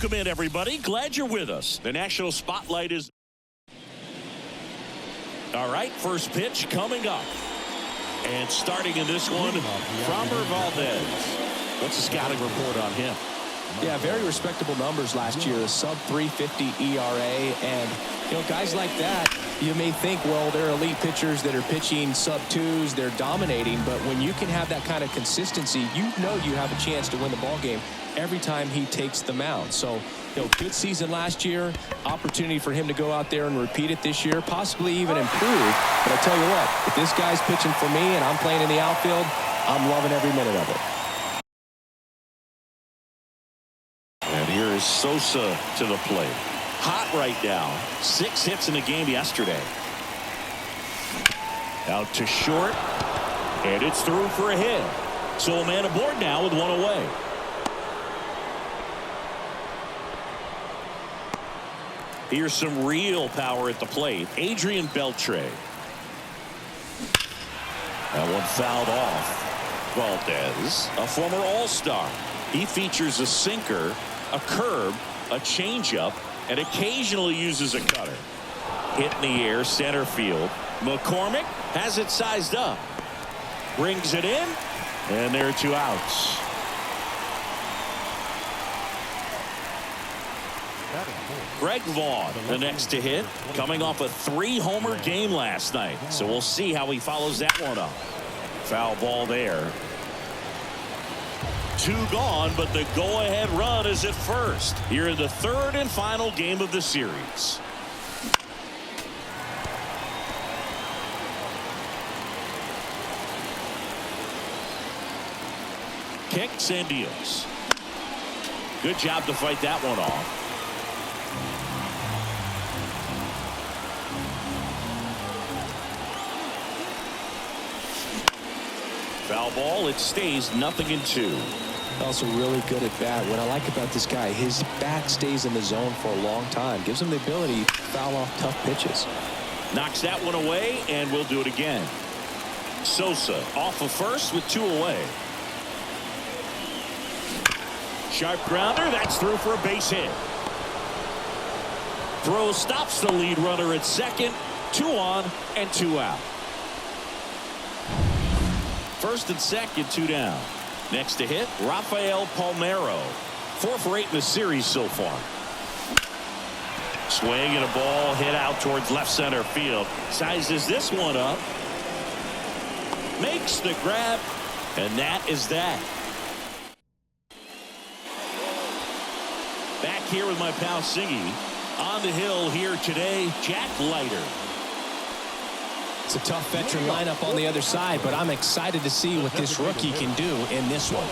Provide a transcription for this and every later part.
Welcome in, everybody. Glad you're with us. The national spotlight is... All right, first pitch coming up. And starting in this one, Framber Valdez. What's the scouting report on him? Yeah, very respectable numbers last year. A sub 350 ERA. And, guys like that, you may think, well, they're elite pitchers that are pitching sub twos. They're dominating. But when you can have that kind of consistency, you have a chance to win the ball game every time he takes the mound. So, good season last year. Opportunity for him to go out there and repeat it this year, possibly even improve. But I tell you what, if this guy's pitching for me and I'm playing in the outfield, I'm loving every minute of it. And here is Sosa to the plate. Hot right now. 6 hits in the game yesterday. Out to short. And it's through for a hit. So a man aboard now with one away. Here's some real power at the plate. Adrian Beltre. That one fouled off. Valdez, a former All-Star. He features a sinker, a curve, a changeup, and occasionally uses a cutter. Hit in the air, center field. McCormick has it sized up. Brings it in, and there are 2 outs. Greg Vaughn, the next to hit, coming off a 3-homer game last night. So we'll see how he follows that one up. Foul ball there. 2 gone, but the go-ahead run is at first. Here in the 3rd and final game of the series. Kicks and deals. Good job to fight that one off. Foul ball. It stays 0-2. Also really good at bat. What I like about this guy, his bat stays in the zone for a long time. Gives him the ability to foul off tough pitches. Knocks that one away, and we'll do it again. Sosa off of first with 2 away. Sharp grounder. That's through for a base hit. Throw stops the lead runner at second. 2 on and 2 out. First and second, 2 down. Next to hit, Rafael Palmeiro. 4 for 8 in the series so far. Swing and a ball hit out towards left center field. Sizes this one up. Makes the grab. And that is that. Back here with my pal Singy. On the hill here today, Jack Leiter. It's a tough veteran lineup on the other side, but I'm excited to see what this rookie can do in this one.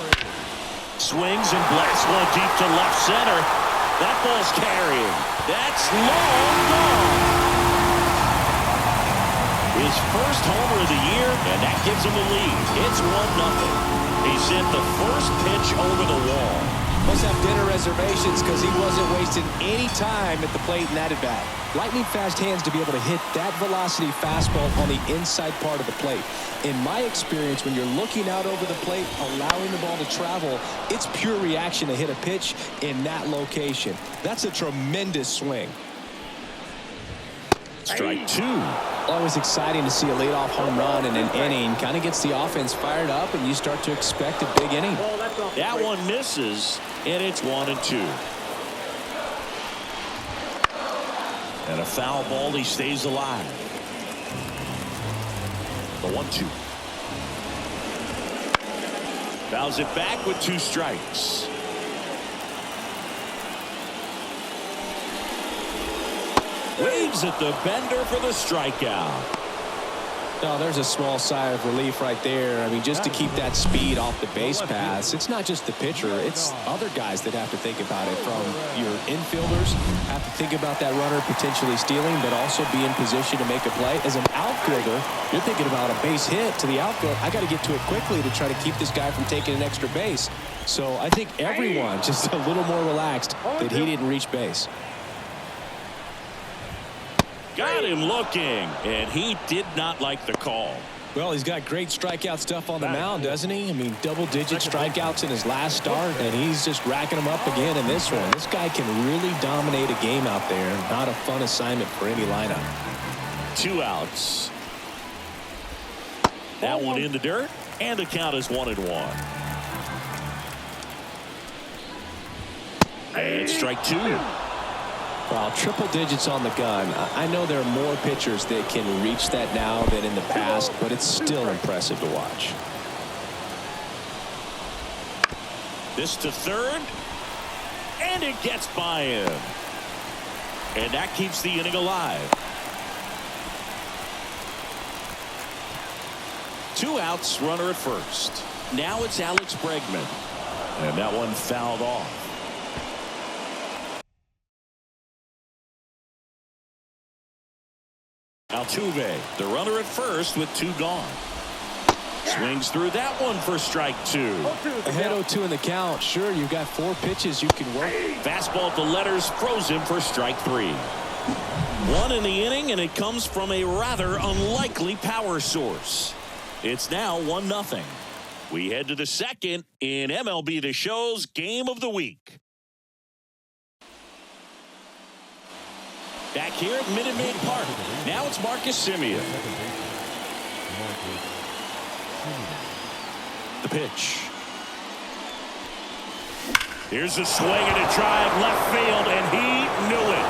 Swings and blasts one deep to left center. That ball's carrying. That's long gone. His first homer of the year, and that gives him the lead. It's 1-0. He sent the first pitch over the wall. Must have dinner reservations because he wasn't wasting any time at the plate in that at bat. Lightning fast hands to be able to hit that velocity fastball on the inside part of the plate. In my experience, when you're looking out over the plate, allowing the ball to travel, it's pure reaction to hit a pitch in that location. That's a tremendous swing. Strike 2. Always exciting to see a leadoff home run in an inning. Kind of gets the offense fired up, and you start to expect a big inning. That one misses, and it's 1-2. And a foul ball. He stays alive. The 1-2. Fouls it back with 2 strikes. Waves at the bender for the strikeout. Oh, there's a small sigh of relief right there. I mean, just to keep that speed off the base paths. It's not just the pitcher. It's other guys that have to think about it. From your infielders, have to think about that runner potentially stealing, but also be in position to make a play. As an outfielder, you're thinking about a base hit to the outfield. I got to get to it quickly to try to keep this guy from taking an extra base. So I think everyone just a little more relaxed that he didn't reach base. Got him looking, and he did not like the call. Well, he's got great strikeout stuff on the mound, doesn't he? I mean, double-digit strikeouts in his last start, and he's just racking them up again in this one. This guy can really dominate a game out there. Not a fun assignment for any lineup. 2 outs. That one in the dirt, and the count is 1-1. And strike 2. Well, triple digits on the gun. I know there are more pitchers that can reach that now than in the past, but it's still impressive to watch. This to third, and it gets by him. And that keeps the inning alive. 2 outs, runner at first. Now it's Alex Bregman. And that one fouled off. Altuve, the runner at first with 2 gone. Swings through that one for strike 2. Ahead 0-2 in the count. Sure, you've got 4 pitches you can work. Fastball at the letters froze him for strike 3. 1 in the inning, and it comes from a rather unlikely power source. It's now 1-0. We head to the second in MLB The Show's Game of the Week. Back here at Minute Maid Park. Now it's Marcus Semien. The pitch. Here's a swing and a drive left field, and he knew it.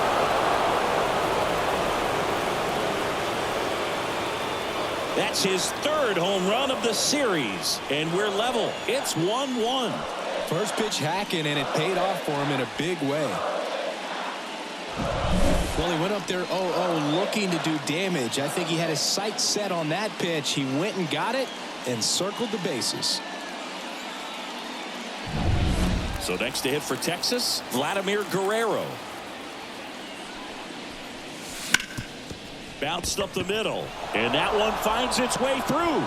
That's his 3rd home run of the series, and we're level. It's 1-1. First pitch hacking, and it paid off for him in a big way. Well, he went up there 0-0 looking to do damage. I think he had his sights set on that pitch. He went and got it and circled the bases. So next to hit for Texas, Vladimir Guerrero. Bounced up the middle, and that one finds its way through.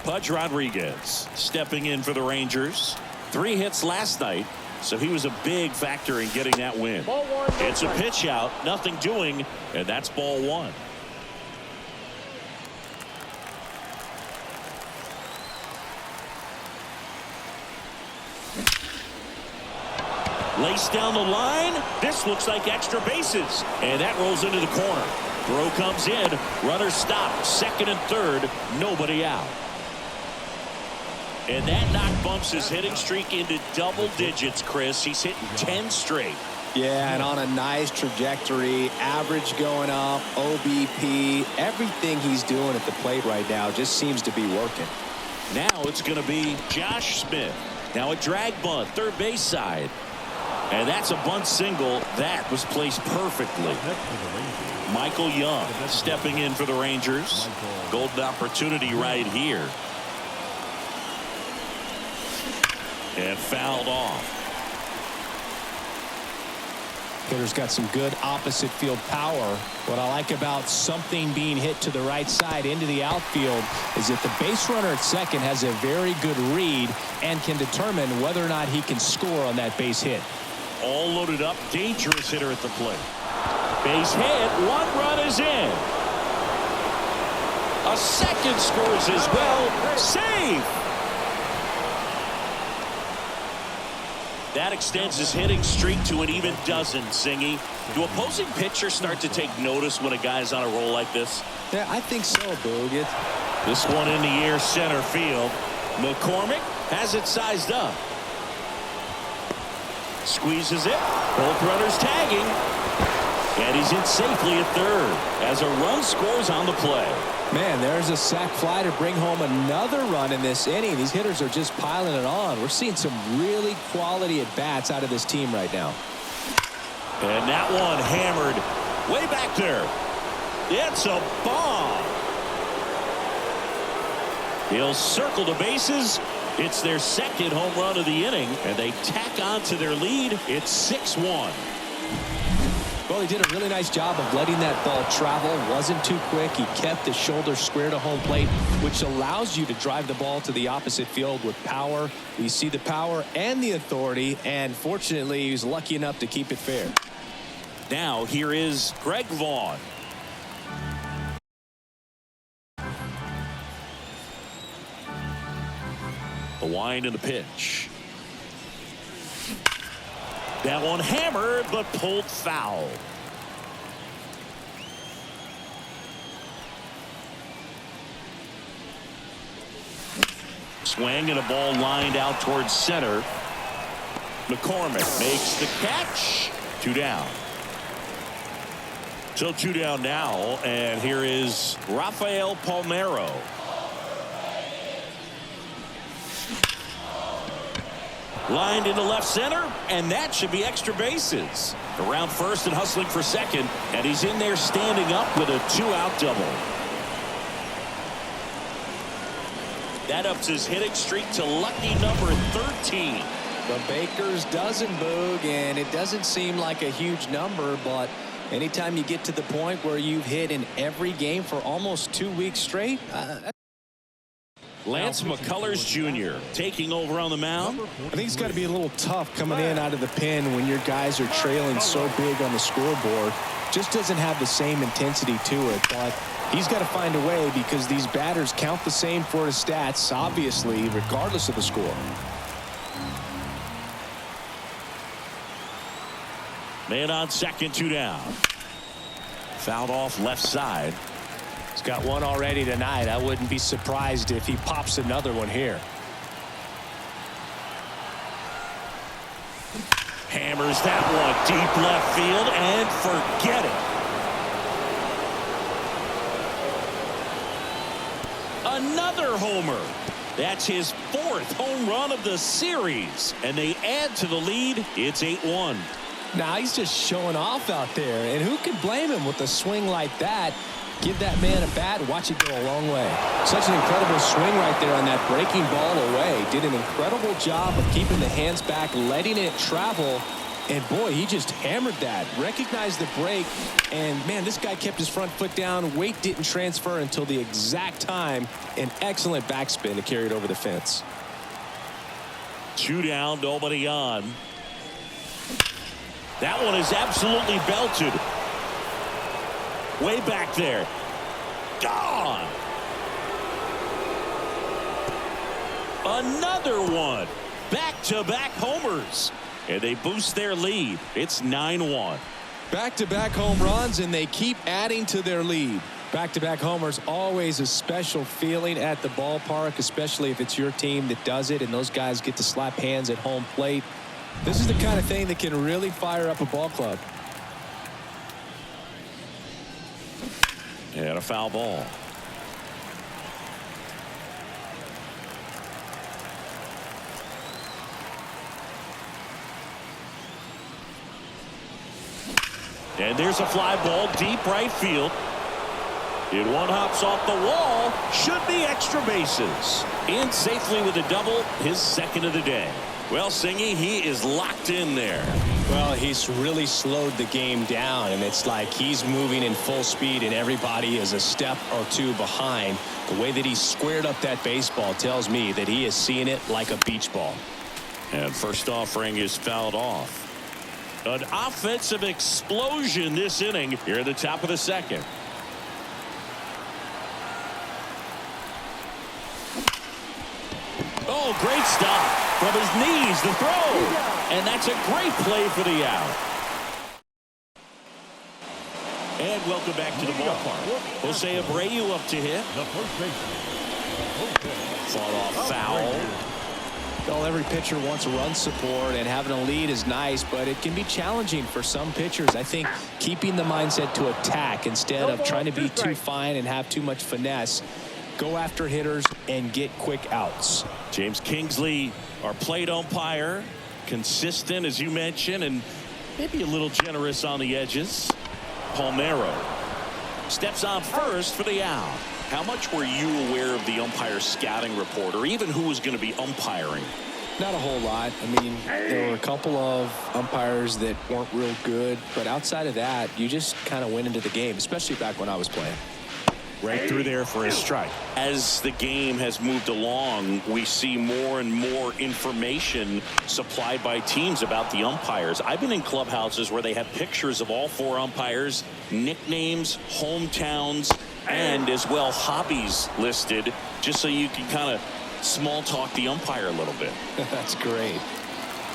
Pudge Rodriguez stepping in for the Rangers. 3 hits last night, so he was a big factor in getting that win. It's a pitch out, nothing doing, and that's ball 1. Laced down the line. This looks like extra bases, and that rolls into the corner. Throw comes in. Runner stopped. 2nd and 3rd. Nobody out. And that knock bumps his hitting streak into double digits, Chris. He's hitting 10 straight. Yeah, and on a nice trajectory. Average going up. OBP. Everything he's doing at the plate right now just seems to be working. Now it's going to be Josh Smith. Now a drag bunt, third base side. And that's a bunt single. That was placed perfectly. Michael Young stepping in for the Rangers. Golden opportunity right here. And fouled off. Hitter's got some good opposite field power. What I like about something being hit to the right side into the outfield is that the base runner at second has a very good read and can determine whether or not he can score on that base hit. All loaded up, dangerous hitter at the plate. Base hit, 1 run is in. A second scores as well. Save. That extends his hitting streak to an even dozen, Singy. Do opposing pitchers start to take notice when a guy's on a roll like this? Yeah, I think so, Boog. This one in the air, center field. McCormick has it sized up. Squeezes it. Both runners tagging. And he's in safely at 3rd as a run scores on the play. Man, there's a sac fly to bring home another run in this inning. These hitters are just piling it on. We're seeing some really quality at-bats out of this team right now. And that one hammered way back there. It's a bomb. He'll circle the bases. It's their 2nd home run of the inning, and they tack on to their lead. It's 6-1. Well, Well, he did a really nice job of letting that ball travel. Wasn't too quick. He kept the shoulder square to home plate, which allows you to drive the ball to the opposite field with power. You see the power and the authority, and fortunately, he was lucky enough to keep it fair. Now, here is Greg Vaughn. The wind and the pitch. That one hammered, but pulled foul. Swing and a ball lined out towards center. McCormick makes the catch. 2 down. So 2 down now, and here is Rafael Palmeiro. Lined into left center, and that should be extra bases. Around first and hustling for second, and he's in there standing up with a 2-out double. That ups his hitting streak to lucky number 13. The Baker's dozen, Boog, and it doesn't seem like a huge number, but anytime you get to the point where you've hit in every game for almost 2 weeks straight, Lance McCullers Jr. taking over on the mound. I think it's got to be a little tough coming in out of the pen when your guys are trailing so big on the scoreboard. Just doesn't have the same intensity to it, but he's got to find a way because these batters count the same for his stats, obviously, regardless of the score. Man on second, 2 down. Fouled off left side. He's got one already tonight. I wouldn't be surprised if he pops another one here. Hammers that one deep left field and forget it. Another homer. That's his 4th home run of the series, and they add to the lead. It's 8-1. Now he's just showing off out there, and who can blame him with a swing like that? Give that man a bat, watch it go a long way. Such an incredible swing right there on that breaking ball away. Did an incredible job of keeping the hands back, letting it travel. And boy, he just hammered that. Recognized the break. And man, this guy kept his front foot down. Weight didn't transfer until the exact time. An excellent backspin to carry it over the fence. 2 down, nobody on. That one is absolutely belted. Way back there. Gone. Another one. Back-to-back homers. And they boost their lead. It's 9-1. Back-to-back home runs, and they keep adding to their lead. Back-to-back homers, always a special feeling at the ballpark, especially if it's your team that does it and those guys get to slap hands at home plate. This is the kind of thing that can really fire up a ball club. And a foul ball. And there's a fly ball deep right field. It one hops off the wall. Should be extra bases. In safely with a double, his 2nd of the day. Well, Singy, he is locked in there. Well, he's really slowed the game down, and it's like he's moving in full speed and everybody is a step or 2 behind. The way that he squared up that baseball tells me that he is seeing it like a beach ball. And first offering is fouled off. An offensive explosion this inning here at the top of the 2nd. Oh, great stop. From his knees, the throw. And that's a great play for the out. And welcome back to the ballpark. Jose Abreu up to hit. Fought off foul. Well, every pitcher wants run support, and having a lead is nice, but it can be challenging for some pitchers. I think keeping the mindset to attack instead of trying to be too fine and have too much finesse. Go after hitters and get quick outs. James Kingsley, our plate umpire, consistent as you mentioned, and maybe a little generous on the edges. Palmeiro steps on first for the out. How much were you aware of the umpire scouting report, or even who was going to be umpiring? Not a whole lot. I mean, there were a couple of umpires that weren't real good, but outside of that, you just kind of went into the game, especially back when I was playing. Right through there for a strike. As the game has moved along, we see more and more information supplied by teams about the umpires. I've been in clubhouses where they have pictures of all 4 umpires, nicknames, hometowns, and as well hobbies listed, just so you can kind of small talk the umpire a little bit. That's great.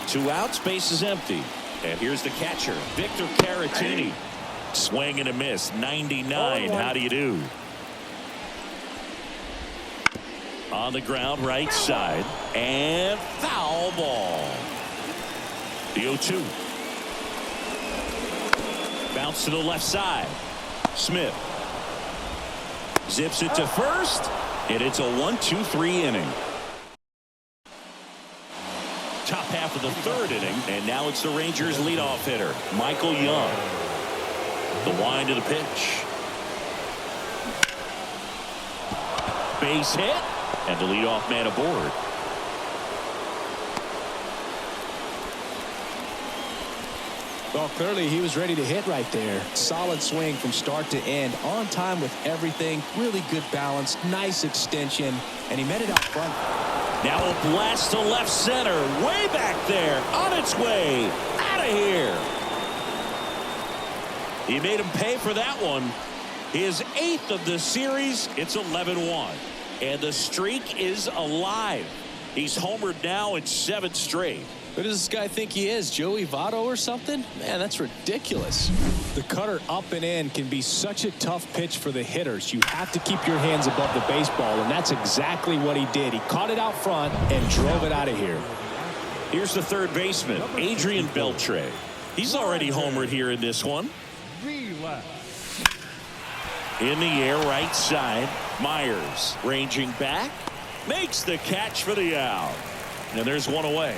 2 outs, base is empty. And here's the catcher, Victor Caratini. Swing and a miss, 99. How do you do? On the ground, right side, and foul ball. The 0-2. Bounce to the left side. Smith zips it to first, and it's a 1-2-3 inning. Top half of the 3rd inning, and now it's the Rangers leadoff hitter, Michael Young. The wind of the pitch. Base hit. And the leadoff man aboard. Well, clearly he was ready to hit right there. Solid swing from start to end. On time with everything. Really good balance. Nice extension. And he met it out front. Now a blast to left center. Way back there. On its way. Out of here. He made him pay for that one. His 8th of the series. It's 11-1. And the streak is alive. He's homered now in 7 straight. Who does this guy think he is? Joey Votto or something? Man, that's ridiculous. The cutter up and in can be such a tough pitch for the hitters. You have to keep your hands above the baseball, and that's exactly what he did. He caught it out front and drove it out of here. Here's the 3rd baseman, Adrian Beltre. He's already homered here in this one. In the air, right side. Myers ranging back. Makes the catch for the out. And there's one away.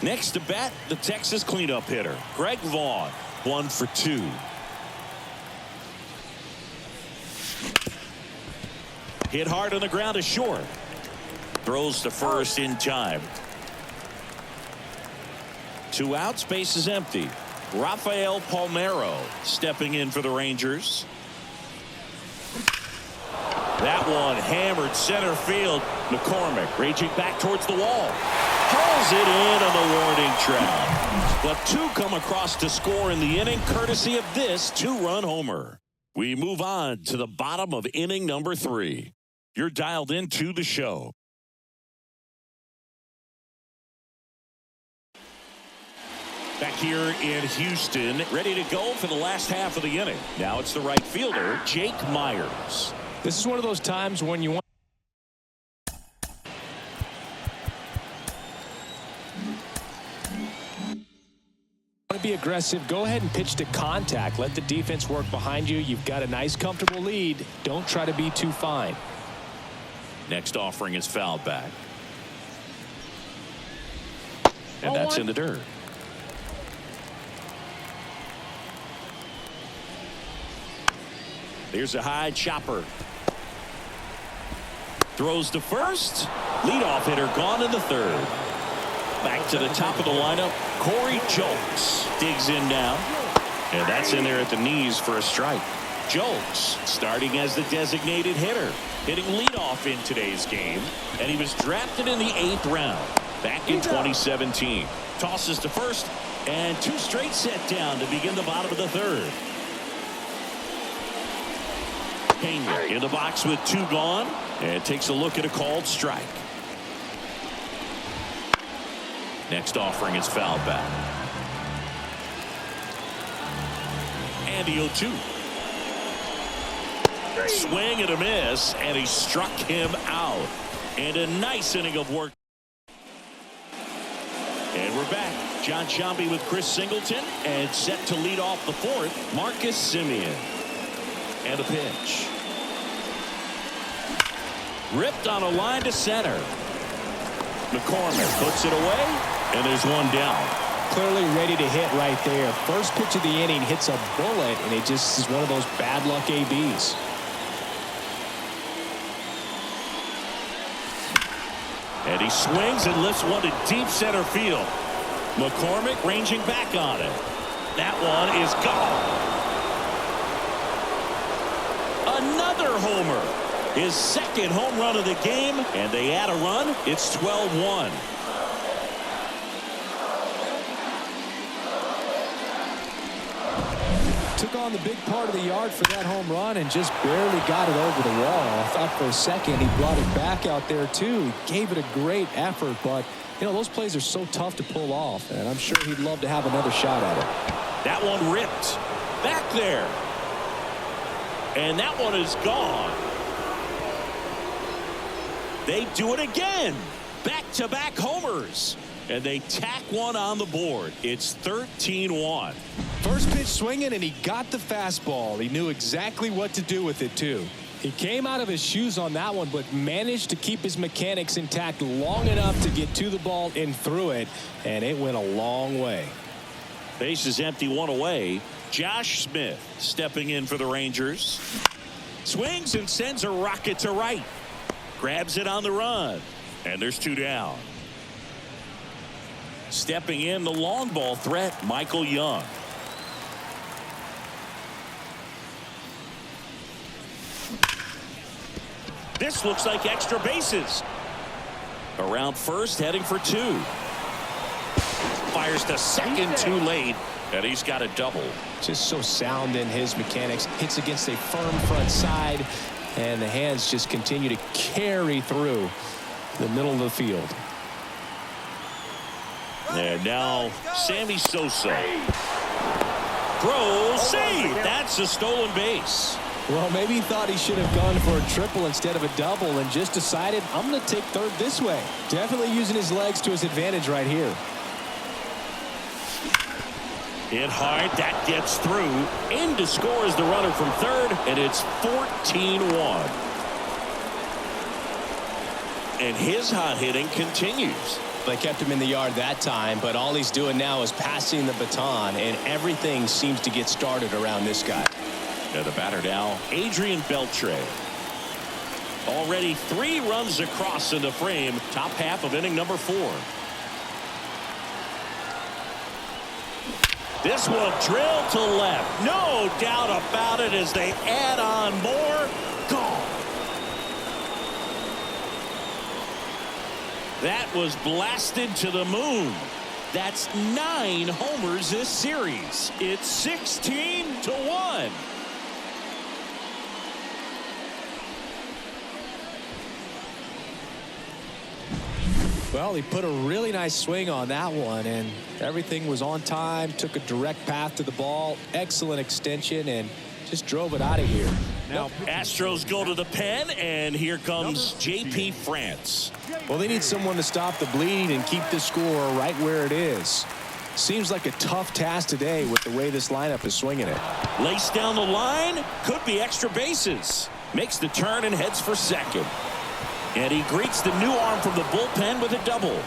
Next to bat, the Texas cleanup hitter, Greg Vaughn. 1 for 2. Hit hard on the ground to short. Throws to first in time. 2 outs, base is empty. Rafael Palmeiro stepping in for the Rangers. That one hammered center field. McCormick raging back towards the wall. Hauls it in on the warning track. But 2 come across to score in the inning, courtesy of this 2-run homer. We move on to the bottom of inning number 3. You're dialed into the show. Back here in Houston, ready to go for the last half of the inning. Now it's the right fielder, Jake Myers. This is one of those times when you want to be aggressive. Go ahead and pitch to contact. Let the defense work behind you. You've got a nice, comfortable lead. Don't try to be too fine. Next offering is fouled back. And that's in the dirt. Here's a high chopper. Throws to first. Leadoff hitter gone in the 3rd. Back to the top of the lineup. Corey Julks digs in now. And that's in there at the knees for a strike. Julks starting as the designated hitter. Hitting leadoff in today's game. And he was drafted in the 8th round back in 2017. Tosses to first. And 2 straight set down to begin the bottom of the 3rd. Pena in the box with 2 gone, and takes a look at a called strike. Next offering is fouled back. And the 0-2. Swing and a miss, and he struck him out. And a nice inning of work. And we're back. John Sciambi with Chris Singleton, and set to lead off the 4th, Marcus Semien. And a pitch. Ripped on a line to center. McCormick puts it away, and there's one down. Clearly ready to hit right there. First pitch of the inning hits a bullet, and it just is one of those bad luck ABs. And he swings and lifts one to deep center field. McCormick ranging back on it. That one is gone. Another homer. His second home run of the game, and they add a run. It's 12-1. Took on the big part of the yard for that home run and just barely got it over the wall. I thought for a second he brought it back out there too. He gave it a great effort, but you know, those plays are so tough to pull off, and I'm sure he'd love to have another shot at it. That one ripped back there, and that one is gone. They do it again. Back-to-back homers, and they tack one on the board. It's 13-1. First pitch swinging, and he got the fastball. He knew exactly what to do with it too. He came out of his shoes on that one, but managed to keep his mechanics intact long enough to get to the ball and through it, and it went a long way. Base is empty, one away. Josh Smith stepping in for the Rangers. Swings and sends a rocket to right. Grabs it on the run, and there's two down. Stepping in, the long ball threat, Michael Young. This looks like extra bases. Around first, heading for two. Fires to second too late, and he's got a double. Just so sound in his mechanics. Hits against a firm front side, and the hands just continue to carry through the middle of the field. And now Sammy Sosa throws, save. That's a stolen base. Well, maybe he thought he should have gone for a triple instead of a double and just decided, I'm going to take third this way. Definitely using his legs to his advantage right here. Hit hard, that gets through. In to score is the runner from third, and it's 14-1. And his hot hitting continues. They kept him in the yard that time, but all he's doing now is passing the baton, and everything seems to get started around this guy. And the batter now, Adrian Beltre. Already 3 runs across in the frame, top half of inning number 4. This one drilled to left. No doubt about it as they add on more. Gone. That was blasted to the moon. That's 9 homers this series. It's 16-1. Well, he put a really nice swing on that one, and everything was on time. Took a direct path to the ball. Excellent extension, and just drove it out of here. Now Astros go to the pen, and here comes J.P. France. Well, they need someone to stop the bleed and keep the score right where it is. Seems like a tough task today with the way this lineup is swinging it. Laced down the line, could be extra bases. Makes the turn and heads for second. And he greets the new arm from the bullpen with a double.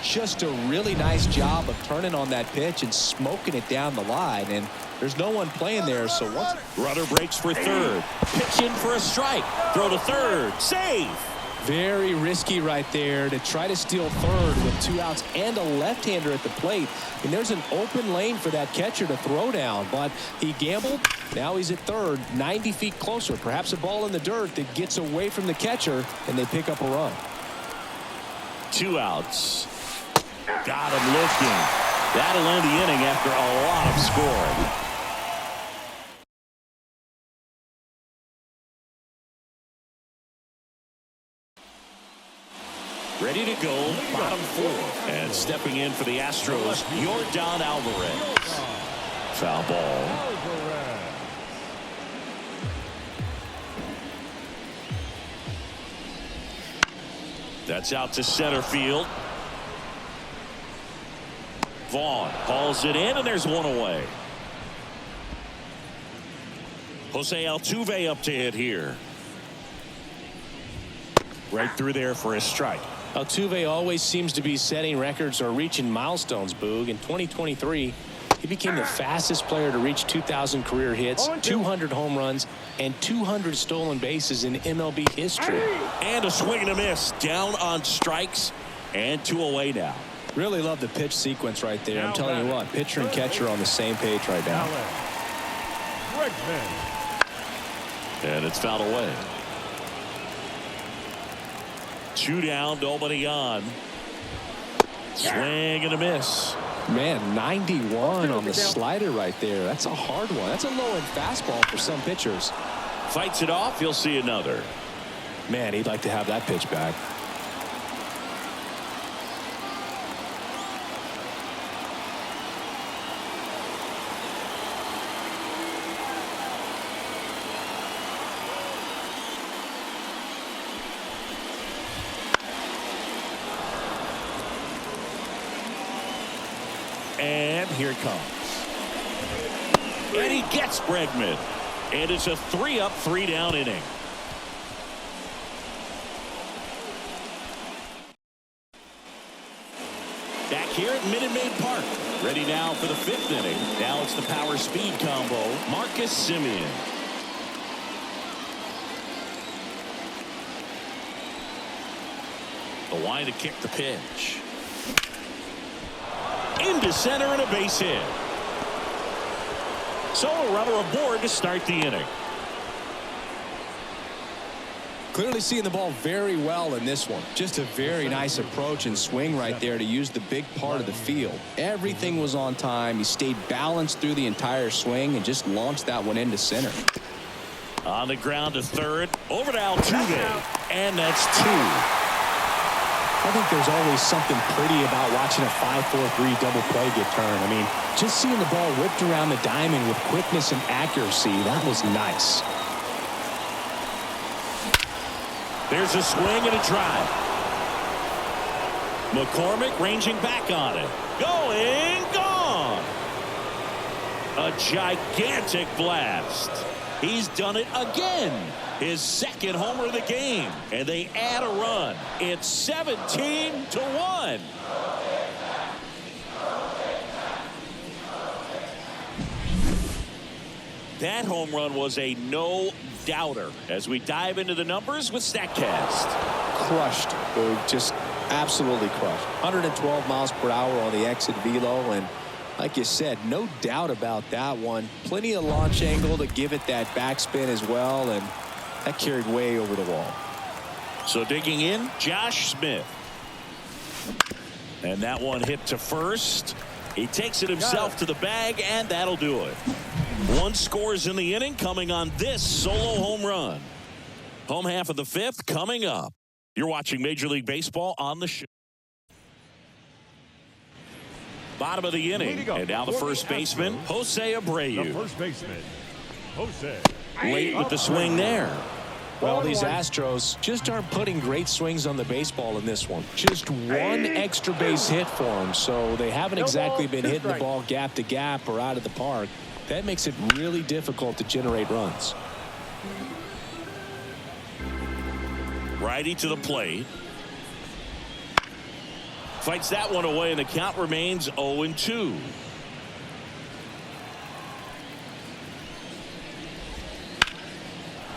Just a really nice job of turning on that pitch and smoking it down the line, and there's no one playing there, so once runner breaks for third, pitch in for a strike, throw to third, save. Very risky right there to try to steal third with 2 outs and a left-hander at the plate, and there's an open lane for that catcher to throw down, but he gambled. Now he's at third, 90 feet closer, perhaps a ball in the dirt that gets away from the catcher, and they pick up a run. 2 outs. Got him looking. That'll end the inning after a lot of scoring. Ready to go, bottom 4. And stepping in for the Astros, Yordan Alvarez. Foul ball. That's out to center field. Vaughn hauls it in, and there's one away. Jose Altuve up to hit here. Right through there for a strike. Altuve always seems to be setting records or reaching milestones, Boog. In 2023, He became the fastest player to reach 2,000 career hits, 200 home runs, and 200 stolen bases in MLB history. And a swing and a miss. Down on strikes and 2 away now. Really love the pitch sequence right there. I'm telling you what, pitcher and catcher are on the same page right now. And it's fouled away. 2 down, nobody on. Swing and a miss. Man, 91 on the slider right there. That's a hard one. That's a low-end fastball for some pitchers. Fights it off. He'll see another. Man, he'd like to have that pitch back. And here it comes. And he gets Bregman. And it's a 3-up, 3-down inning. Back here at Minute Maid Park. Ready now for the 5th inning. Now it's the power speed combo. Marcus Semien. The line to kick the pitch. Into center and a base hit. So a runner aboard to start the inning. Clearly seeing the ball very well in this one. Just a very nice approach and swing right there to use the big part of the field. Everything was on time. He stayed balanced through the entire swing and just launched that one into center. On the ground to third. Over to Altuve. And that's 2. I think there's always something pretty about watching a 5-4-3 double play get turned. I mean, just seeing the ball whipped around the diamond with quickness and accuracy, that was nice. There's a swing and a drive. McCormick ranging back on it. Going, gone. A gigantic blast. He's done it again. His 2nd homer of the game. And they add a run. It's 17-1. That home run was a no-doubter. As we dive into the numbers with StatCast. Crushed. Just absolutely crushed. 112 miles per hour on the exit velo. And like you said, no doubt about that one. Plenty of launch angle to give it that backspin as well. And that carried way over the wall. So digging in, Josh Smith. And that one hit to first. He takes it himself to the bag, and that'll do it. 1 scores in the inning coming on this solo home run. Home half of the 5th coming up. You're watching Major League Baseball on the show. Bottom of the inning. And now the first baseman, Jose Abreu. The first baseman, Jose. Late with the swing there. Well, these Astros just aren't putting great swings on the baseball in this one. Just one extra base hit for them, so they haven't exactly been hitting the ball gap to gap or out of the park. That makes it really difficult to generate runs. Righty to the plate. Fights that one away, and the count remains 0-2.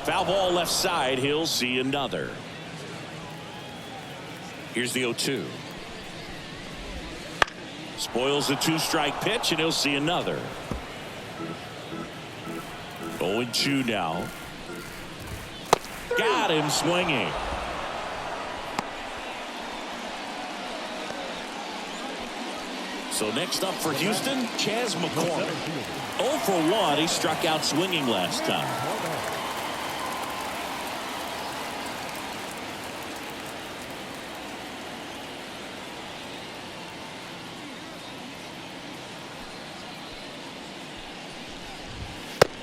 Foul ball left side. He'll see another. Here's the 0-2. Spoils the 2-strike pitch, and he'll see another. 0-2 now. Got him swinging. So next up for Houston, Chas McCormick. 0 for 1. He struck out swinging last time.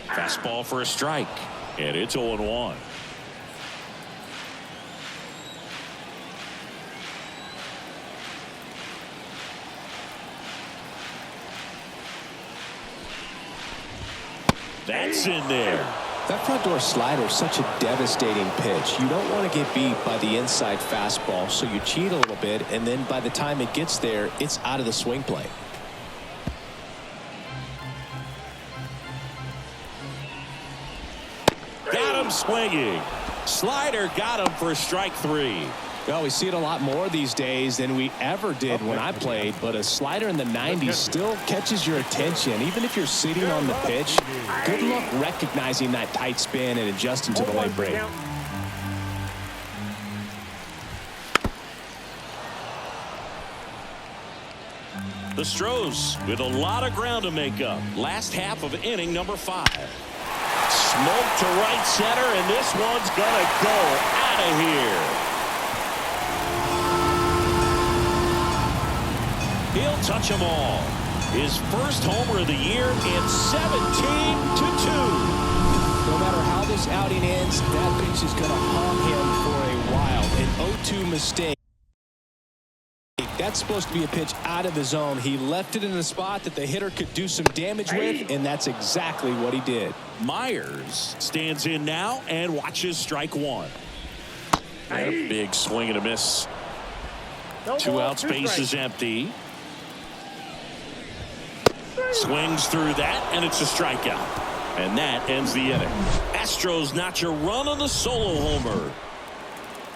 Fastball for a strike, and it's 0-1. That's in there. That front door slider is such a devastating pitch. You don't want to get beat by the inside fastball, so you cheat a little bit, and then by the time it gets there, it's out of the swing play. swinging. Slider got him for strike 3. Well, we see it a lot more these days than we ever did when I played, but a slider in the 90s still catches your attention. Even if you're sitting on the pitch, good luck recognizing that tight spin and adjusting to the late break. The Stros with a lot of ground to make up. Last half of inning number 5. Smoke to right center, and this one's gonna go out of here. He'll touch them all. His first homer of the year. It's 17-2. No matter how this outing ends, that pitch is going to haunt him for a while. An 0-2 mistake. That's supposed to be a pitch out of the zone. He left it in a spot that the hitter could do some damage with, and that's exactly what he did. Myers stands in now and watches strike 1. And a big swing and a miss. 2 outs, base is empty. Swings through that, and it's a strikeout. And that ends the inning. Astros notch a run on the solo homer.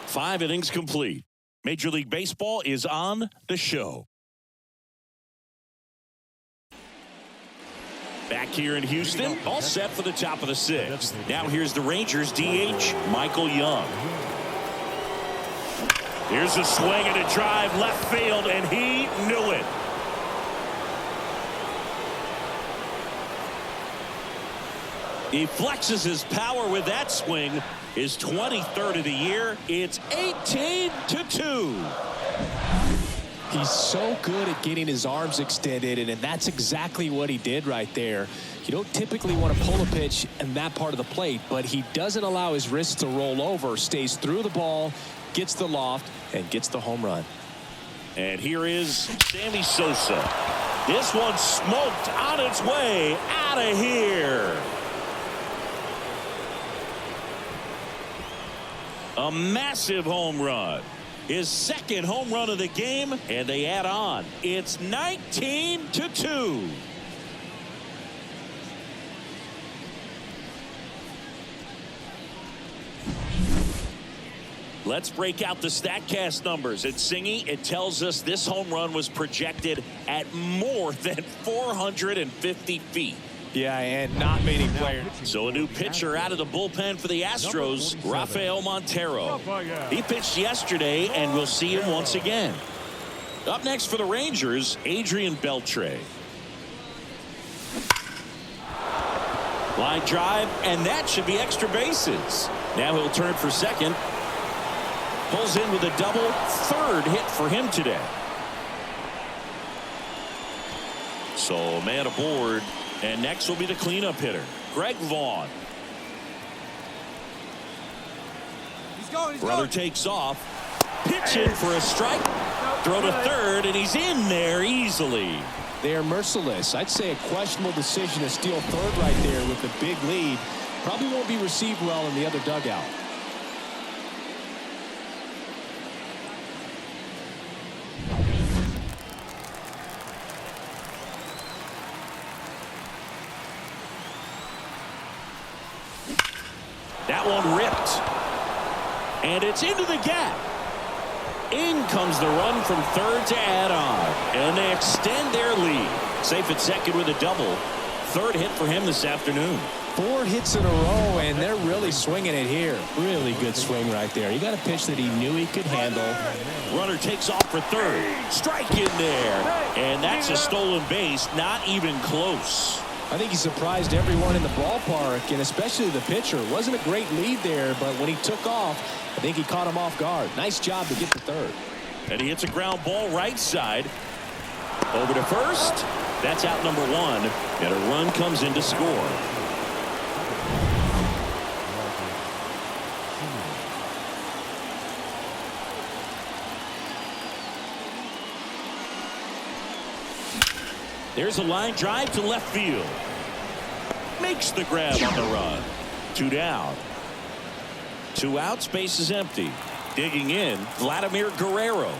5 innings complete. Major League Baseball is on the show. Back here in Houston, all set for the top of the 6th. Now here's the Rangers DH, Michael Young. Here's a swing and a drive left field, and he knew it. He flexes his power with that swing. His 23rd of the year. It's 18-2. He's so good at getting his arms extended, and that's exactly what he did right there. You don't typically want to pull a pitch in that part of the plate, but he doesn't allow his wrists to roll over, stays through the ball, gets the loft, and gets the home run. And here is Sammy Sosa. This one smoked on its way out of here. A massive home run. His second home run of the game, and they add on. It's 19-2. Let's break out the StatCast numbers. At Singy, it tells us this home run was projected at more than 450 feet. Yeah, and not many players. So a new pitcher out of the bullpen for the Astros, Rafael Montero. He pitched yesterday, and we'll see him once again. Up next for the Rangers, Adrian Beltre. Line drive, and that should be extra bases. Now he'll turn for second. Pulls in with a double. Third hit for him today. So man aboard. And next will be the cleanup hitter, Greg Vaughn. Brother takes off. Pitch in for a strike. Throw to third, and he's in there easily. They are merciless. I'd say a questionable decision to steal third right there with the big lead. Probably won't be received well in the other dugout. That one ripped. And it's into the gap. In comes the run from third to add on. And they extend their lead. Safe at second with a double. Third hit for him this afternoon. 4 hits in a row, and they're really swinging it here. Really good swing right there. He got a pitch that he knew he could handle. Runner takes off for third. Strike in there. And that's a stolen base. Not even close. I think he surprised everyone in the ballpark, and especially the pitcher. Wasn't a great lead there, but when he took off, I think he caught him off guard. Nice job to get to third. And he hits a ground ball right side. Over to first. That's out number 1. And a run comes in to score. There's a line drive to left field. Makes the grab on the run. 2 down. 2 outs, base is empty. Digging in, Vladimir Guerrero.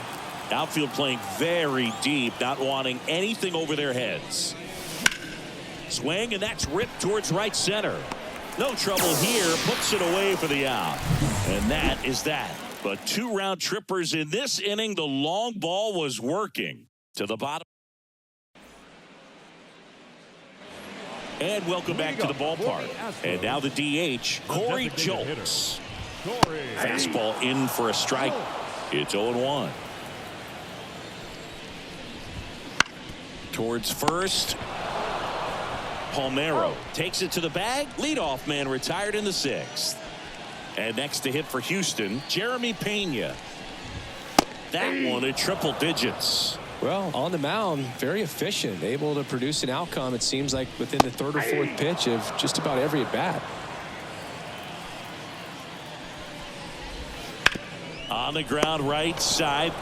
Outfield playing very deep, not wanting anything over their heads. Swing, and that's ripped towards right center. No trouble here. Puts it away for the out. And that is that. But 2 round trippers in this inning. The long ball was working to the bottom. And welcome back to the ballpark. And now the DH, Corey Jolts. Fastball in for a strike. It's 0-1. Towards first. Palmeiro takes it to the bag. Leadoff man retired in the 6th. And next to hit for Houston, Jeremy Pena. That one at triple digits. Well, on the mound, very efficient, able to produce an outcome, it seems like, within the 3rd or 4th pitch of just about every at bat. On the ground right side.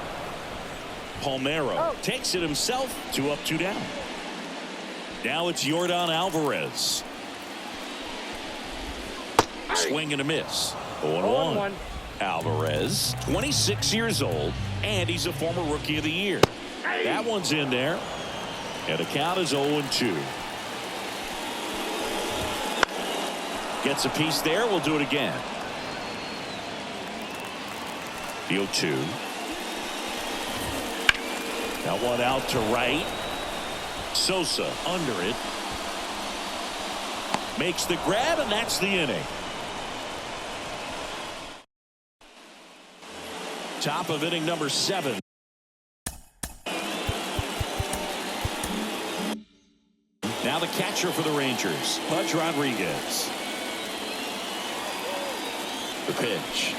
Palmeiro takes it himself. 2 up, 2 down. Now it's Yordan Alvarez. Swing and a miss. 0-1. Alvarez, 26 years old, and he's a former Rookie of the Year. That one's in there. And the count is 0-2. Gets a piece there. We'll do it again. The 0-2. That one out to right. Sosa under it. Makes the grab, and that's the inning. Top of inning number 7. Now the catcher for the Rangers, Pudge Rodriguez. The pitch.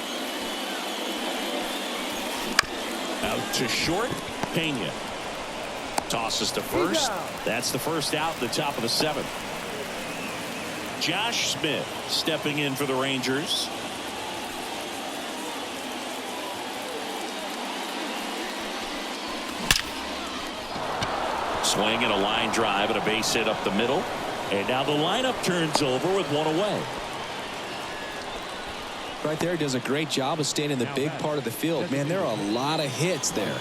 Out to short. Pena tosses to first. That's the first out in the top of the 7th. Josh Smith stepping in for the Rangers. Swing and a line drive and a base hit up the middle. And now the lineup turns over with 1 away. Right there, he does a great job of staying in the big part of the field. Man, there are a lot of hits there.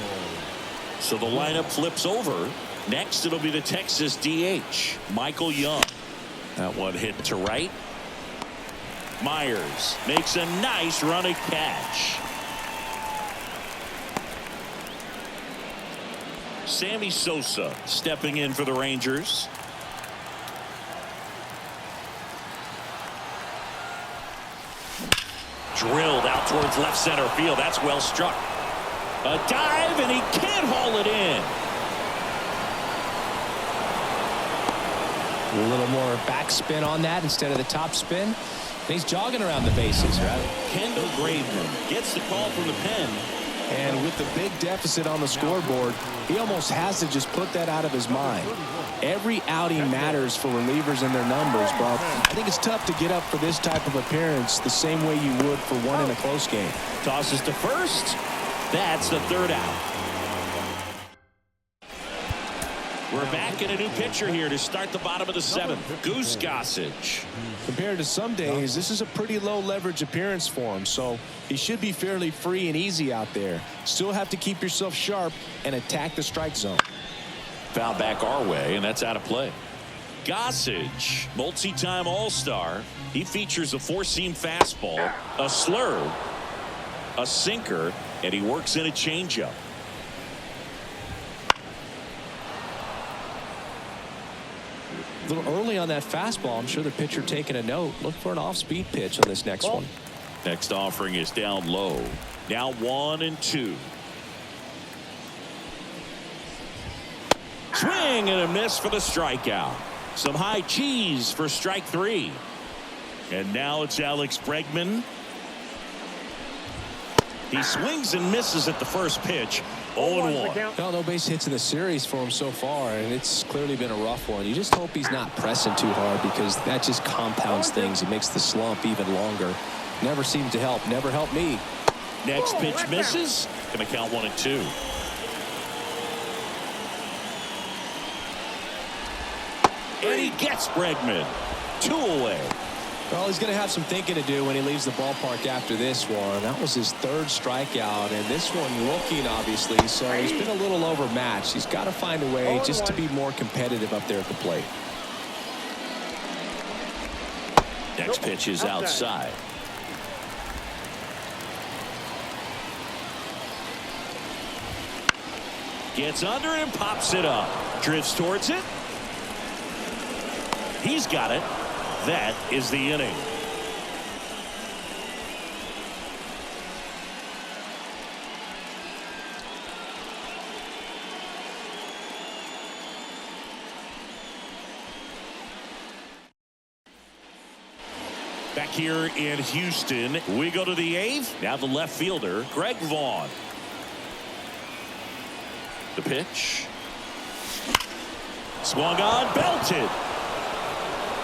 So the lineup flips over. Next, it'll be the Texas DH, Michael Young. That one hit to right. Myers makes a nice running catch. Sammy Sosa stepping in for the Rangers. Drilled out towards left center field. That's well struck. A dive, and he can't haul it in. A little more backspin on that instead of the top spin. And he's jogging around the bases, right? Kendall Graveman gets the call from the pen. And with the big deficit on the scoreboard, he almost has to just put that out of his mind. Every outing matters for relievers and their numbers, but I think it's tough to get up for this type of appearance the same way you would for one in a close game. Tosses to first. That's the 3rd out. We're back in a new pitcher here to start the bottom of the 7th. Goose Gossage. Compared to some days, this is a pretty low leverage appearance for him, so he should be fairly free and easy out there. Still have to keep yourself sharp and attack the strike zone. Foul back our way, and that's out of play. Gossage, multi-time All-Star. He features a 4-seam fastball, a slurve, a sinker, and he works in a changeup. A little early on that fastball. I'm sure the pitcher taking a note. Look for an off-speed pitch on this next one. Next offering is down low. Now 1-2. Swing and a miss for the strikeout. Some high cheese for strike 3. And now it's Alex Bregman. He swings and misses at the first pitch. 0-1. No base hits in the series for him so far, and it's clearly been a rough one. You just hope he's not pressing too hard, because that just compounds things. It makes the slump even longer. Never seems to help. Never helped me. Next pitch misses. Going to count 1-2. And he gets Bregman. 2 away. Well, he's going to have some thinking to do when he leaves the ballpark after this one. That was his 3rd strikeout, and this one looking, obviously, so he's been a little overmatched. He's got to find a way just to be more competitive up there at the plate. Next pitch is outside. Gets under it and pops it up. Drifts towards it. He's got it. That is the inning. Back here in Houston, we go to the 8th. Now the left fielder, Greg Vaughn. The pitch. Swung on, belted.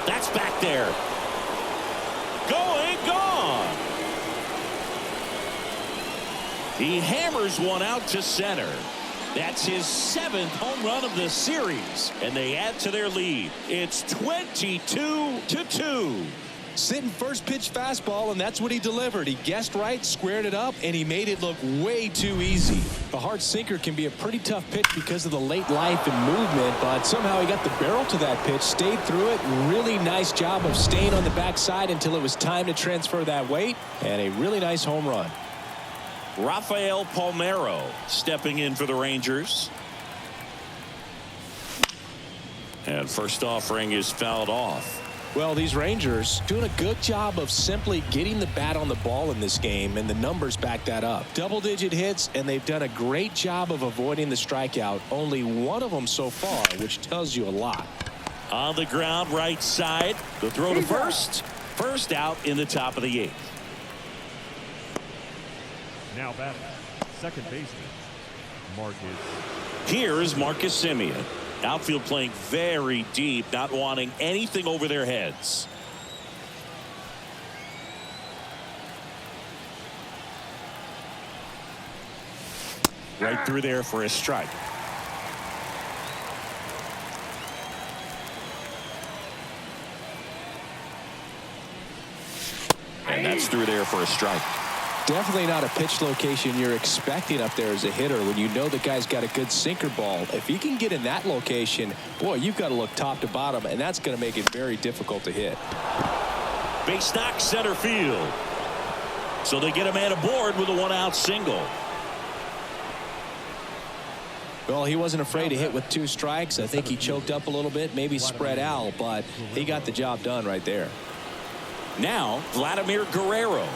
That's back there. Going, gone. He hammers one out to center. That's his 7th home run of the series, and they add to their lead. It's 22-2. Sitting first pitch fastball, and that's what he delivered. He guessed right, squared it up, and he made it look way too easy. The hard sinker can be a pretty tough pitch because of the late life and movement, but somehow he got the barrel to that pitch, stayed through it. Really nice job of staying on the backside until it was time to transfer that weight, and a really nice home run. Rafael Palmeiro stepping in for the Rangers. And first offering is fouled off. Well, these Rangers doing a good job of simply getting the bat on the ball in this game, and the numbers back that up. Double-digit hits, and they've done a great job of avoiding the strikeout. Only one of them so far, which tells you a lot. On the ground, right side. The throw to first. First out in the top of the 8th. Now batting, second baseman, Marcus. Here's Marcus Semien. Outfield playing very deep, not wanting anything over their heads. Right through there for a strike. And that's through there for a strike. Definitely not a pitch location you're expecting up there as a hitter when you know the guy's got a good sinker ball. If he can get in that location, boy, you've got to look top to bottom, and that's going to make it very difficult to hit. Base knock center field. So they get a man aboard with a 1-out single. Well, he wasn't afraid to hit with 2 strikes. I think he choked up a little bit, maybe spread out, but he got the job done right there. Now, Vladimir Guerrero.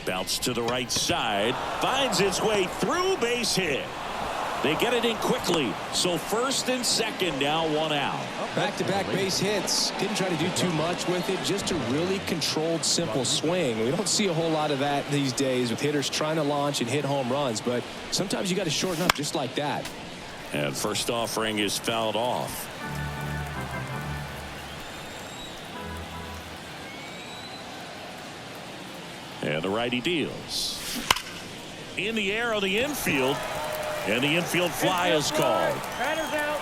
Bounce to the right side. Finds its way through, base hit. They get it in quickly. So first and second now, 1 out. Back-to-back base hits. Didn't try to do too much with it. Just a really controlled, simple swing. We don't see a whole lot of that these days with hitters trying to launch and hit home runs. But sometimes you got to shorten up just like that. And first offering is fouled off. And the righty deals. In the air on the infield. And the infield fly is called. Batter's out.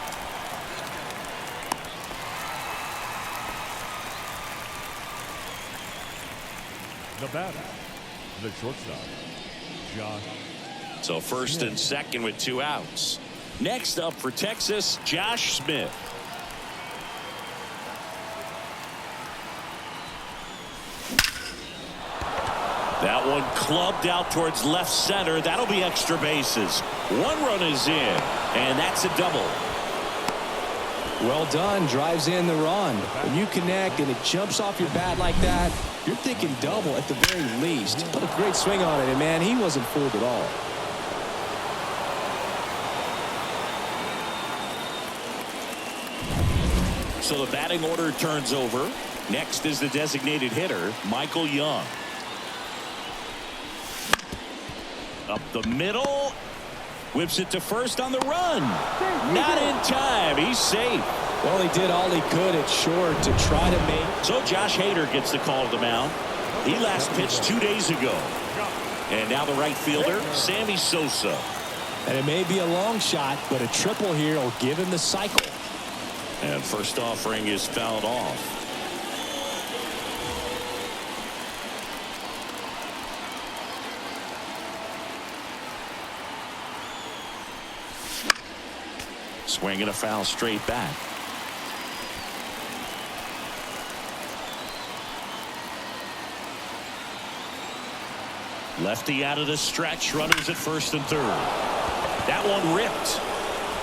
The batter, the shortstop, Josh. So first and second with 2 outs. Next up for Texas, Josh Smith. That one clubbed out towards left center. That'll be extra bases. 1 run is in, and that's a double. Well done. Drives in the run. When you connect and it jumps off your bat like that, you're thinking double at the very least. Put a great swing on it, and man, he wasn't fooled at all. So the batting order turns over. Next is the designated hitter, Michael Young. Up the middle. Whips it to first on the run. Not in time. He's safe. Well, he did all he could at short to try to make. So Josh Hader gets the call to the mound. He last pitched 2 days ago. And now the right fielder, Sammy Sosa. And it may be a long shot, but a triple here will give him the cycle. And first offering is fouled off. Swing and a foul straight back. Lefty out of the stretch. Runners at first and third. That one ripped.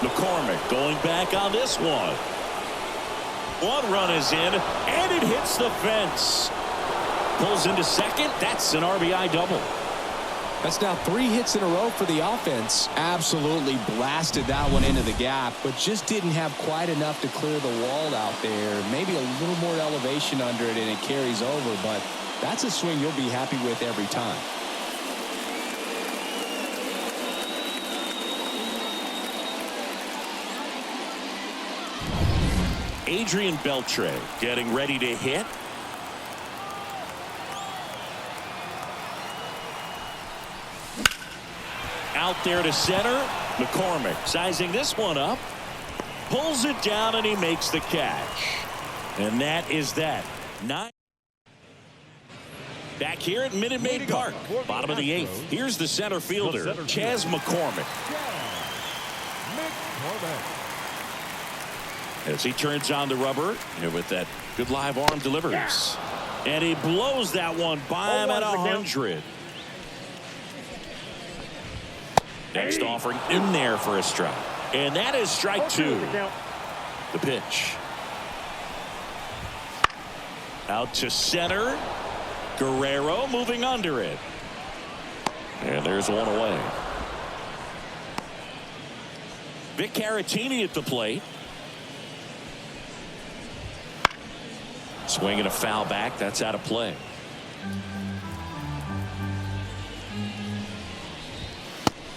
McCormick going back on this one. One run is in, and it hits the fence. Pulls into second. That's an RBI double. That's now 3 hits in a row for the offense. Absolutely blasted that one into the gap, but just didn't have quite enough to clear the wall out there. Maybe a little more elevation under it, and it carries over, but that's a swing you'll be happy with every time. Adrian Beltre getting ready to hit. Out there to center. McCormick sizing this one up. Pulls it down and he makes the catch. And that is that. 9. Back here at Minute Maid Park. Bottom of the 8th. Here's the center fielder, Chas McCormick. As he turns on the rubber and with that good live arm delivers. And he blows that one by him at 100. Next offering in there for a strike. And that is strike 2. The pitch. Out to center. Guerrero moving under it. And there's one away. Vic Caratini at the plate. Swinging a foul back. That's out of play.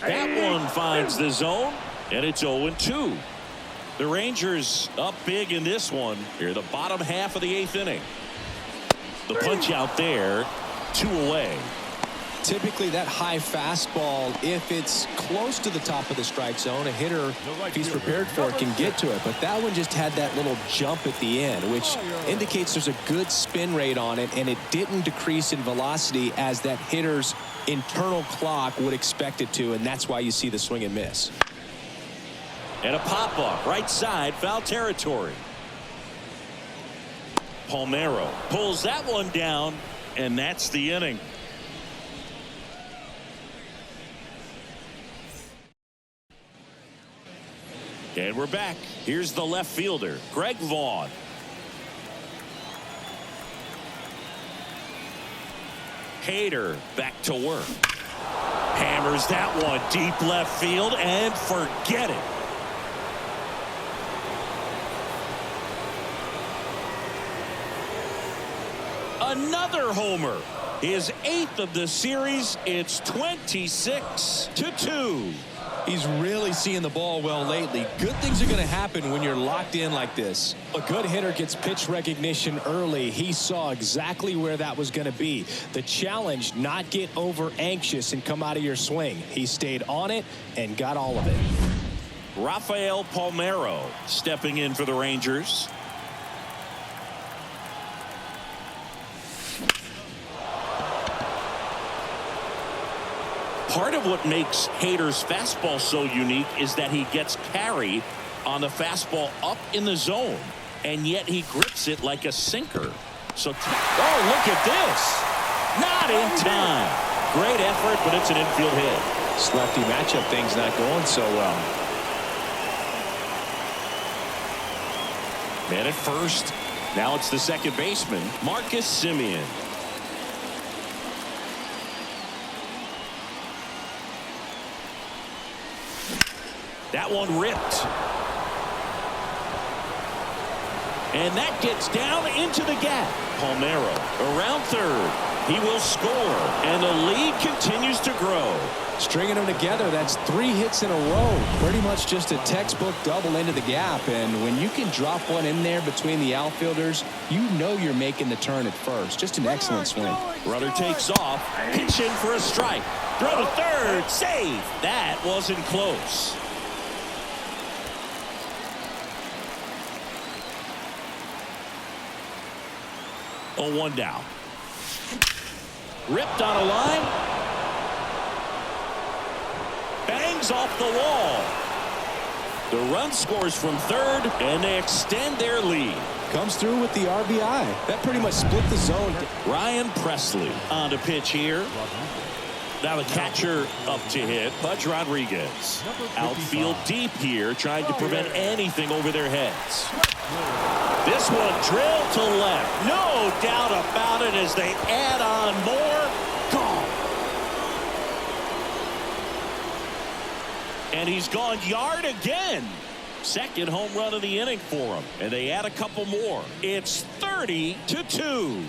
That one finds the zone, and it's 0-2. The Rangers up big in this one. Here, the bottom half of the 8th inning. The punch out there, 2 away. Typically that high fastball, if it's close to the top of the strike zone, a hitter, if he's prepared for it, can get to it. But that one just had that little jump at the end, which indicates there's a good spin rate on it, and it didn't decrease in velocity as that hitter's internal clock would expect it to, and that's why you see the swing and miss. And a pop-up, right side, foul territory. Palmeiro pulls that one down, and that's the inning. And we're back. Here's the left fielder, Greg Vaughn. Hader back to work. Hammers that one deep left field and forget it. Another homer. His 8th of the series. It's 26-2. He's really seeing the ball well lately. Good things are going to happen when you're locked in like this. A good hitter gets pitch recognition early. He saw exactly where that was going to be. The challenge, not get over anxious and come out of your swing. He stayed on it and got all of it. Rafael Palmeiro stepping in for the Rangers. Part of what makes Hader's fastball so unique is that he gets carry on the fastball up in the zone, and yet he grips it like a sinker. So, oh, look at this. Not in time. Great effort, but it's an infield hit. This lefty matchup thing's not going so well. Man at first. Now it's the second baseman, Marcus Semien. That one ripped. And that gets down into the gap. Palmeiro around third. He will score. And the lead continues to grow. Stringing them together, that's 3 hits in a row. Pretty much just a textbook double into the gap. And when you can drop one in there between the outfielders, you know you're making the turn at first. Just an excellent swing. Runner takes off. Pitch in for a strike. Throw to third. Save. That wasn't close. 0-1 down. Ripped on a line. Bangs off the wall. The run scores from third, and they extend their lead. Comes through with the RBI. That pretty much split the zone. Ryan Presley on the pitch here. Now the catcher up to hit, Pudge Rodriguez. Outfield deep here, trying to prevent anything over their heads. This one drilled to left. No doubt about it as they add on more. Gone. And he's gone yard again. Second home run of the inning for him. And they add a couple more. It's 30-2.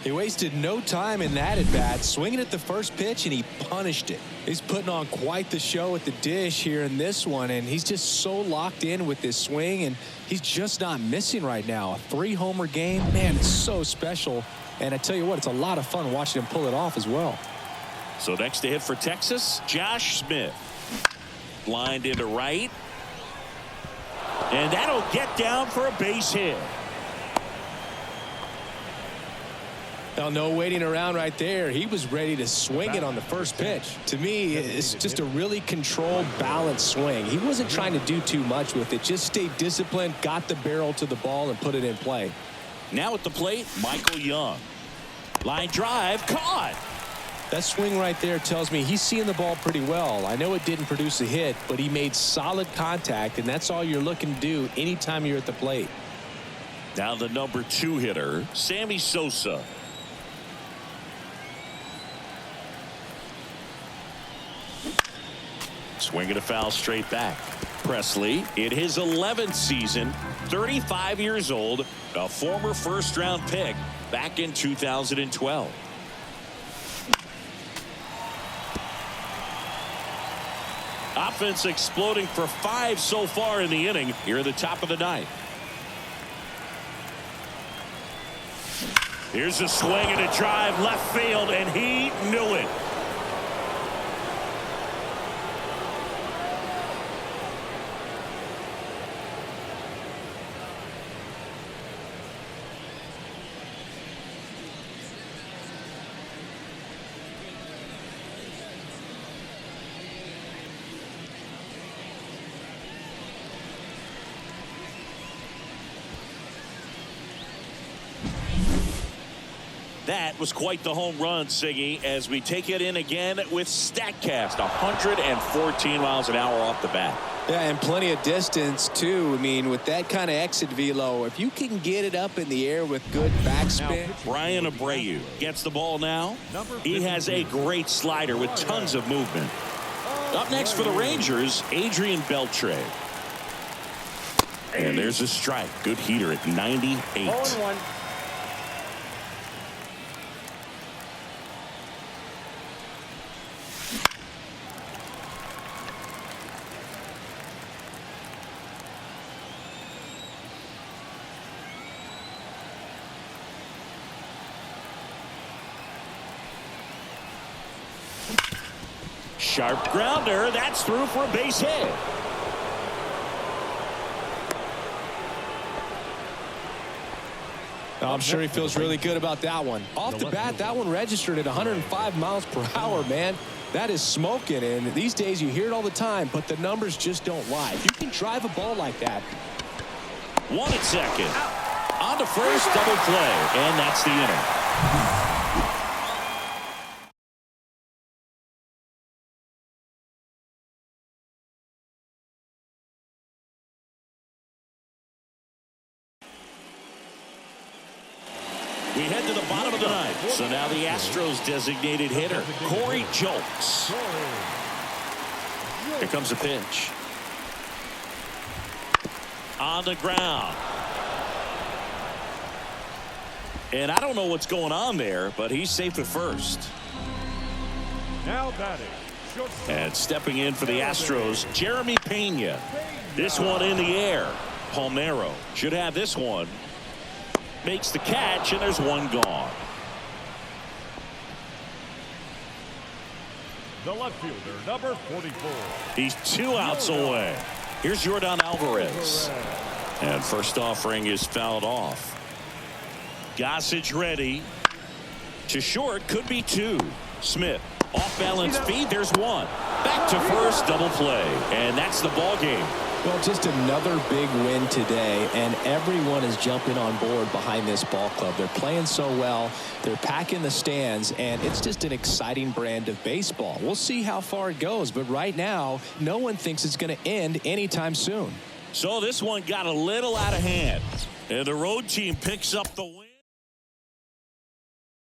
He wasted no time in that at bat, swinging at the first pitch, and he punished it. He's putting on quite the show at the dish here in this one, and he's just so locked in with this swing, and he's just not missing right now. A 3-homer game, man, it's so special. And I tell you what, it's a lot of fun watching him pull it off as well. So next to hit for Texas, Josh Smith. Lined into right. And that'll get down for a base hit. Now, no waiting around right there. He was ready to swing it on the first pitch. To me, it's just a really controlled, balanced swing. He wasn't trying to do too much with it. Just stayed disciplined, got the barrel to the ball, and put it in play. Now at the plate, Michael Young. Line drive, caught. That swing right there tells me he's seeing the ball pretty well. I know it didn't produce a hit, but he made solid contact, and that's all you're looking to do anytime you're at the plate. Now the number 2 hitter, Sammy Sosa. Swinging a foul straight back. Presley in his 11th season, 35 years old, a former first-round pick back in 2012. Offense exploding for 5 so far in the inning here at the top of the 9th. Here's a swing and a drive left field, and he knew it. That was quite the home run, Siggy, as we take it in again with StatCast. 114 miles an hour off the bat. Yeah, and plenty of distance, too. I mean, with that kind of exit velo, if you can get it up in the air with good backspin. Brian Abreu gets the ball now. He has a great slider with tons of movement. Up next for the Rangers, Adrian Beltre. And there's a strike. Good heater at 98. 0-1. Sharp grounder. That's through for a base hit. I'm sure he feels really good about that one. Off the bat, that one registered at 105 miles per hour, man. That is smoking, and these days you hear it all the time, but the numbers just don't lie. If you can drive a ball like that. 1 at second. On to first, double play, and that's the inning. We head to the bottom of the 9th. So now the Astros designated hitter, Corey Julks. Here comes a pitch. On the ground. And I don't know what's going on there, but he's safe at first. Now batting. And stepping in for the Astros, Jeremy Pena. This one in the air. Palmeiro should have this one. Makes the catch, and there's one gone. The left fielder, number 44. He's 2 outs away. Here's Jordan Alvarez. And first offering is fouled off. Gossage ready. To short, could be 2. Smith, off balance feed, there's 1. Back to first, double play. And that's the ball game. Well, just another big win today, and everyone is jumping on board behind this ball club. They're playing so well. They're packing the stands, and it's just an exciting brand of baseball. We'll see how far it goes, but right now, no one thinks it's going to end anytime soon. So this one got a little out of hand, and the road team picks up the win.